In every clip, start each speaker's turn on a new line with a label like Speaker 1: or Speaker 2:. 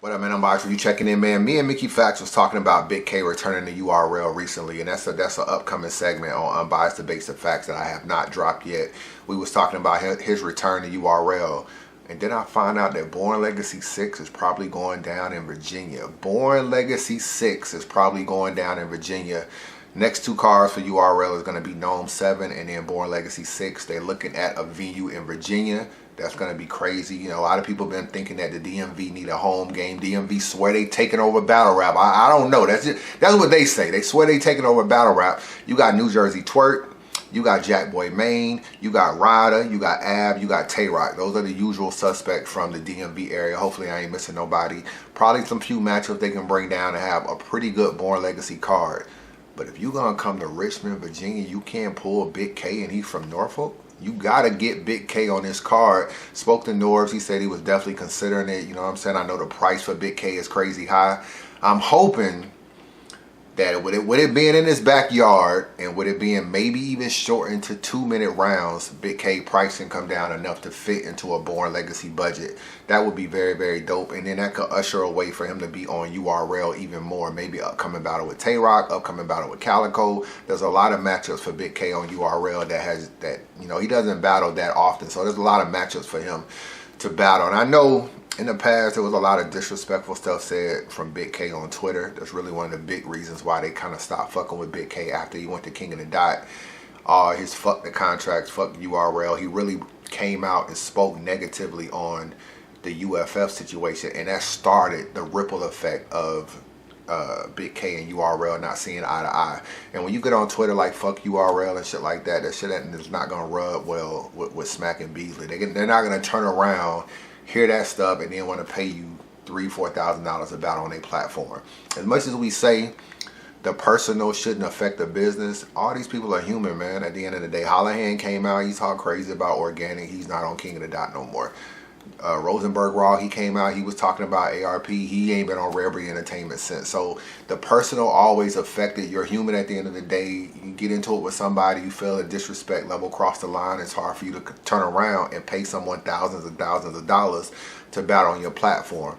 Speaker 1: What up, man? UnbiasReview checking in, man. Me and Mickey Facts was talking about BIGG K returning to URL recently, and that's an upcoming segment on Unbiased Debates of Facts that I have not dropped yet. We was talking about his return to URL, and then I find out that Born Legacy 6 is probably going down in Virginia. Born Legacy 6 is probably going down in Virginia. Next two cars for URL is going to be Gnome 7 and then Born Legacy 6. They're looking at a venue in Virginia. That's going to be crazy. You know, a lot of people been thinking that the DMV need a home game. DMV swear they taking over battle rap. I don't know. That's what they say. They swear they taking over battle rap. You got New Jersey Twerk. You got Jackboy Maine. You got Ryder. You got Ab. You got Tay-Rock. Those are the usual suspects from the DMV area. Hopefully I ain't missing nobody. Probably some few matchups they can bring down and have a pretty good Born Legacy card. But if you're going to come to Richmond, Virginia, you can't pull BIGG K and he's from Norfolk. You got to get BIGG K on this card. Spoke to Norbs. He said he was definitely considering it. You know what I'm saying? I know the price for BIGG K is crazy high. I'm hoping that with it being in his backyard and with it being maybe even shortened to 2-minute rounds, BIGG K price can come down enough to fit into a Born Legacy budget. That would be very, very dope. And then that could usher a way for him to be on URL even more. Maybe upcoming battle with Tay-Rock, upcoming battle with Calico. There's a lot of matchups for BIGG K on URL that you know, he doesn't battle that often. So there's a lot of matchups for him to battle. And I know in the past, there was a lot of disrespectful stuff said from BIGG K on Twitter. That's really one of the big reasons why they kind of stopped fucking with BIGG K after he went to King of the Dot. His fuck the contracts, fuck URL. He really came out and spoke negatively on the UFF situation, and that started the ripple effect of BIGG K and URL not seeing eye to eye. And when you get on Twitter like fuck URL and shit like that, that shit is not going to rub well with Smack and Beasley. They're not going to turn around, hear that stuff, and then want to pay you $3,000-$4,000 a battle on their platform. As much as we say the personal shouldn't affect the business, all these people are human, man. At the end of the day, Hollahan came out, he talked crazy about organic. He's not on King of the Dot no more. Rosenberg Raw, he came out, he was talking about ARP. He ain't been on Rare Breed Entertainment since. So the personal always affected. You're human at the end of the day. You get into it with somebody, you feel a disrespect level cross the line. It's hard for you to turn around and pay someone thousands and thousands of dollars to battle on your platform.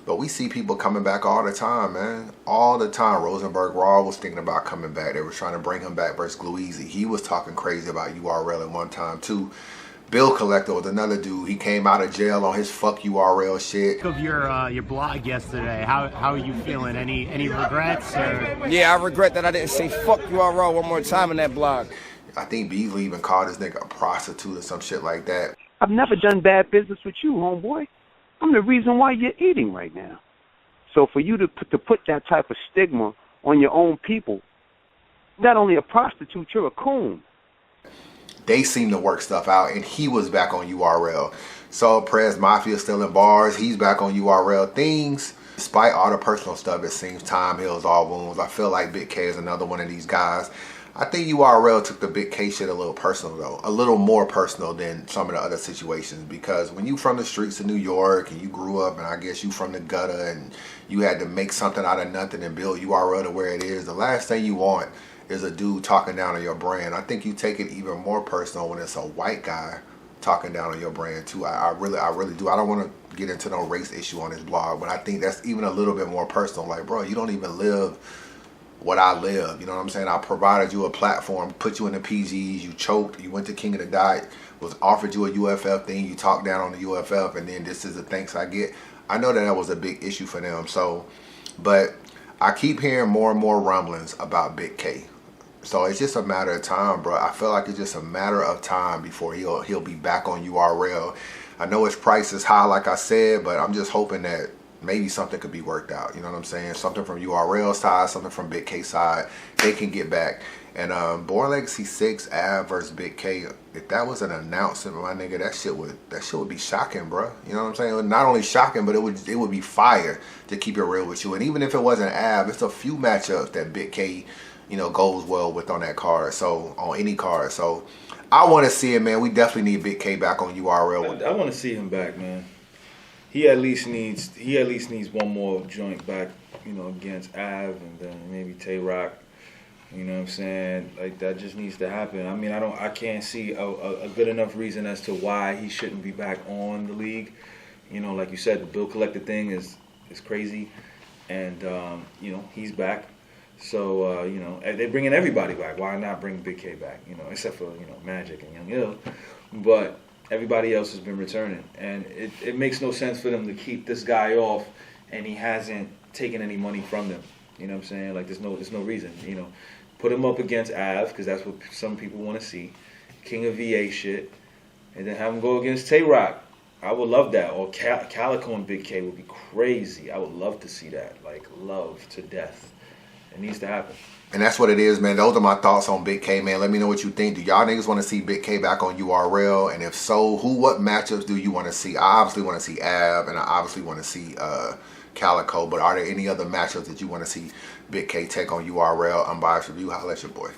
Speaker 1: But we see people coming back all the time, man. All the time. Rosenberg Raw was thinking about coming back. They were trying to bring him back versus Gluezy. He was talking crazy about URL at one time too. Bill Collector was another dude. He came out of jail on his fuck URL shit.
Speaker 2: Of your blog yesterday, how are you feeling? Any regrets? Or?
Speaker 3: Yeah, I regret that I didn't say fuck URL one more time in that blog.
Speaker 1: I think Beasley even called this nigga a prostitute or some shit like that.
Speaker 4: I've never done bad business with you, homeboy. I'm the reason why you're eating right now. So for you to put that type of stigma on your own people, not only a prostitute, you're a coon.
Speaker 1: They seem to work stuff out, and he was back on URL. So Prez Mafia still in bars. He's back on URL. Things, despite all the personal stuff, it seems time heals all wounds. I feel like BIGG K is another one of these guys. I think URL took the BIGG K shit a little personal, though. A little more personal than some of the other situations. Because when you from the streets of New York and you grew up, and I guess you from the gutter, and you had to make something out of nothing and build URL to where it is, the last thing you want is a dude talking down on your brand. I think you take it even more personal when it's a white guy talking down on your brand too. I really do. I don't want to get into no race issue on this blog, but I think that's even a little bit more personal. Like, bro, you don't even live what I live. You know what I'm saying? I provided you a platform, put you in the PGs, you choked, you went to King of the Dot, was offered you a UFF thing, you talked down on the UFF, and then this is the thanks I get. I know that was a big issue for them. So, but I keep hearing more and more rumblings about BIGG K. So it's just a matter of time, bro. I feel like it's just a matter of time before he'll be back on URL. I know his price is high, like I said, but I'm just hoping that maybe something could be worked out. You know what I'm saying? Something from URL side, something from BIGG K side. They can get back. And Born Legacy 6 Av versus BIGG K. If that was an announcement, my nigga, that shit would be shocking, bro. You know what I'm saying? Not only shocking, but it would be fire, to keep it real with you. And even if it wasn't Av, it's a few matchups that BIGG K, you know, goes well with on that card. So on any card. So I want to see it, man. We definitely need BIGG K back on URL.
Speaker 5: I want to see him back, man. He at least needs one more joint back, you know, against Av, and then maybe Tay-Rock. You know what I'm saying? Like, that just needs to happen. I mean, I can't see a good enough reason as to why he shouldn't be back on the league. You know, like you said, the bill collector thing is is crazy, and you know, he's back. So you know, they're bringing everybody back. Why not bring Big K back? You know, except for, you know, Magic and Young Ill, but everybody else has been returning, and it makes no sense for them to keep this guy off, and he hasn't taken any money from them. You know what I'm saying? Like, there's no reason. You know, put him up against Av, because that's what some people want to see, King of VA shit, and then have him go against Tay Rock. I would love that. Or Calico and Big K would be crazy. I would love to see that. Like, love to death. It needs to happen.
Speaker 1: And that's what it is, man. Those are my thoughts on Big K, man. Let me know what you think. Do y'all niggas want to see Big K back on URL? And if so, what matchups do you want to see? I obviously want to see Ab, and I obviously want to see Calico. But are there any other matchups that you want to see Big K take on URL? Unbiased Review. Holla at your boy.